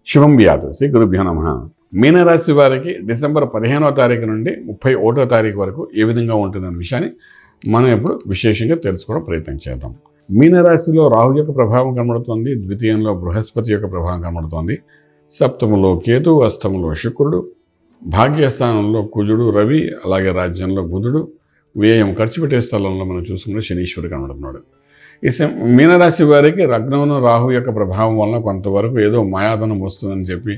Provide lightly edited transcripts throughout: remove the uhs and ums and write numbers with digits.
శుభం వ్యాధు శ్రీ గురుభ్యో నమః. మీనరాశి వారికి డిసెంబర్ 15వ తారీఖు నుండి 31వ తారీఖు వరకు ఏ విధంగా ఉంటుందన్న విషయాన్ని మనం ఇప్పుడు విశేషంగా తెలుసుకోవడం ప్రయత్నం చేద్దాం. మీనరాశిలో రాహు యొక్క ప్రభావం కనబడుతోంది, ద్వితీయంలో బృహస్పతి యొక్క ప్రభావం కనబడుతోంది, సప్తములో కేతు, అష్టములో శుక్రుడు, భాగ్యస్థానంలో కుజుడు, రవి, అలాగే రాజ్యంలో బుధుడు, వ్యయం ఖర్చు పెట్టే స్థలంలో మనం చూసుకుంటే శనీశ్వరుడు కనబడుతున్నాడు. ఈ మీనరాశి వారికి లగ్నంలో రాహు యొక్క ప్రభావం వలన కొంతవరకు ఏదో మాయాధనం వస్తుందని చెప్పి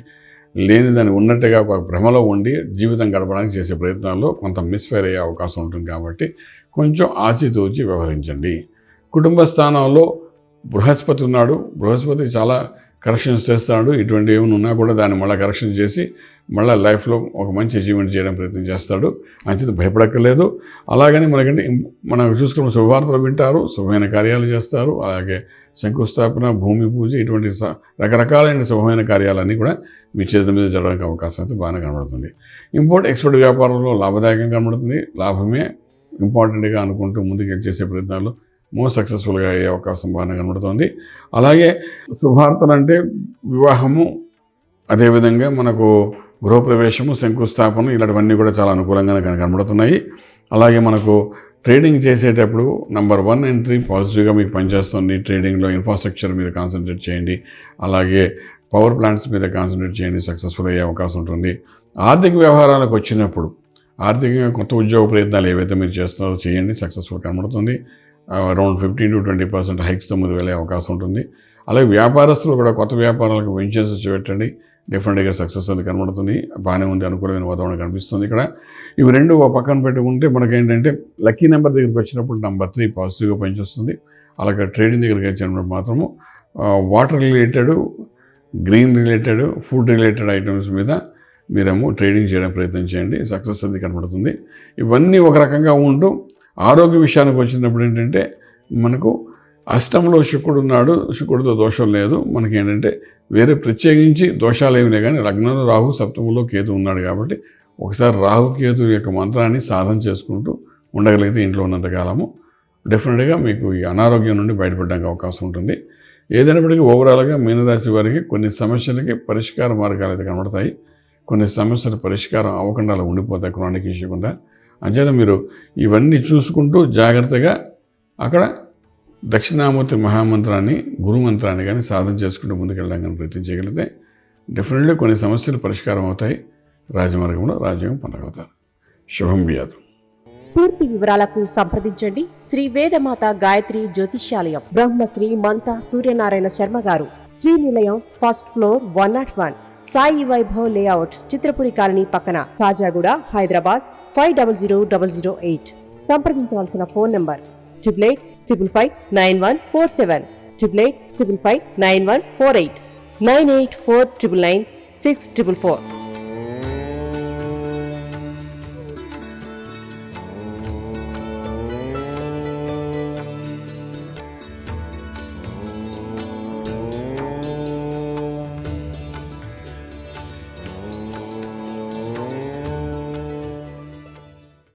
లేని దాన్ని ఉన్నట్టుగా ఒక భ్రమలో ఉండి జీవితం గడపడానికి చేసే ప్రయత్నాల్లో కొంత మిస్ఫైర్ అయ్యే అవకాశం ఉంటుంది. కాబట్టి కొంచెం ఆచితూచి వ్యవహరించండి. కుటుంబ స్థానంలో బృహస్పతి ఉన్నాడు. బృహస్పతి చాలా కరెక్షన్స్ చేస్తాడు. ఇటువంటి ఏమైనా ఉన్నా కూడా దాన్ని మళ్ళీ కరెక్షన్ చేసి మళ్ళీ లైఫ్లో ఒక మంచి అచీవ్మెంట్ చేయడం ప్రయత్నం చేస్తాడు. అంచేత భయపడక్కర్లేదు. అలాగని మనం చూసుకున్న శుభవార్తలు వింటారు, శుభమైన కార్యాలు చేస్తారు. అలాగే శంకుస్థాపన, భూమి పూజ, ఇటువంటి రకరకాలైన శుభమైన కార్యాలన్నీ కూడా మీ చేతుల మీద జరగడానికి అవకాశం అయితే బాగానే కనబడుతుంది. ఇంపోర్ట్ ఎక్స్పోర్ట్ వ్యాపారంలో లాభదాయకంగా కనబడుతుంది. లాభమే ఇంపార్టెంట్గా అనుకుంటూ ముందుకు చేసే ప్రయత్నాలు మోస్ట్ సక్సెస్ఫుల్గా అయ్యే అవకాశం బాగానే కనబడుతుంది. అలాగే శుభార్తలు అంటే వివాహము, అదేవిధంగా మనకు గృహప్రవేశము, శంకుస్థాపన, ఇలాంటివన్నీ కూడా చాలా అనుకూలంగానే కనబడుతున్నాయి. అలాగే మనకు ట్రేడింగ్ చేసేటప్పుడు నంబర్ 1 ఎంట్రీ పాజిటివ్గా మీకు పనిచేస్తుంది. ట్రేడింగ్లో ఇన్ఫ్రాస్ట్రక్చర్ మీద కాన్సన్ట్రేట్ చేయండి. అలాగే పవర్ ప్లాంట్స్ మీద కాన్సన్ట్రేట్ చేయండి, సక్సెస్ఫుల్ అయ్యే అవకాశం ఉంటుంది. ఆర్థిక వ్యవహారాలకు వచ్చినప్పుడు ఆర్థికంగా కొత్త ఉద్యోగ ప్రయత్నాలు ఏవైతే మీరు చేస్తున్నారో చేయండి, సక్సెస్ఫుల్ కనబడుతుంది. అరౌండ్ 15 to 20% హైక్స్తో ముందు వెళ్ళే అవకాశం ఉంటుంది. అలాగే వ్యాపారస్తులు కూడా కొత్త వ్యాపారాలకు వెంచర్స్ పెట్టండి, డెఫినెట్గా సక్సెస్ అది కనబడుతుంది. బాగానే ఉంది, అనుకూలమైన వాతావరణం కనిపిస్తుంది. ఇక్కడ ఇవి రెండు ఒక పక్కన పెట్టుకుంటే మనకేంటంటే లక్కీ నెంబర్ దగ్గరికి వచ్చినప్పుడు నంబర్ 3 పాజిటివ్గా పనిచేస్తుంది. అలాగే ట్రేడింగ్ దగ్గరికి వచ్చినప్పుడు మాత్రము water related, green related, food related items మీద మీరేమో ట్రేడింగ్ చేయడం ప్రయత్నం చేయండి, సక్సెస్ అది కనబడుతుంది. ఇవన్నీ ఒక రకంగా ఉంటూ ఆరోగ్య విషయానికి వచ్చినప్పుడు ఏంటంటే మనకు అష్టంలో శుక్రుడు ఉన్నాడు, శుక్రుడితో దోషం లేదు. మనకి ఏంటంటే వేరే ప్రత్యేకించి దోషాలు ఏమి లేవు. కానీ లగ్నంలో రాహు, సప్తమంలో కేతు ఉన్నాడు. కాబట్టి ఒకసారి రాహు కేతు యొక్క మంత్రాన్ని సాధన చేసుకుంటూ ఉండగలిగితే ఇంట్లో ఉన్నంతకాలము డెఫినెట్గా మీకు ఈ అనారోగ్యం నుండి బయటపడడానికి అవకాశం ఉంటుంది. ఏదైనప్పటికీ ఓవరాల్గా మీనరాశి వారికి కొన్ని సమస్యలకి పరిష్కార మార్గాలు అయితే కనబడతాయి. కొన్ని సమస్యలు పరిష్కారం అవ్వకుండా అలా ఉండిపోతాయి, క్రానిక్ ఇష్యూ కింద. అంచేత మీరు ఇవన్నీ చూసుకుంటూ జాగ్రత్తగా అక్కడ దక్షిణామూర్తి మహామంత్రాన్ని, గురుమంత్రాన్ని కానీ సాధన చేసుకుంటూ ముందుకెళ్ళడం కానీ ప్రయత్నం చేయగలిగితే డెఫినెట్లీ కొన్ని సమస్యలు పరిష్కారం అవుతాయి. రాజమార్గంలో రాజ్యం పొందగలుగుతారు. శుభం వ్యాధు. పూర్తి వివరాలకు సంప్రదించండి శ్రీ వేదమాత గాయత్రి జ్యోతిష్యాలయం, బ్రహ్మశ్రీ మంతా సూర్యనారాయణ శర్మ గారు, Srinilayam, first floor, 101, Sai Vaibhav layout, Chitrapuri colony పక్కన, కాజాగూడ, హైదరాబాద్ 500008. సంప్రదించవలసిన ఫోన్ నంబర్ 8855559147, 8855559148, 9849996644.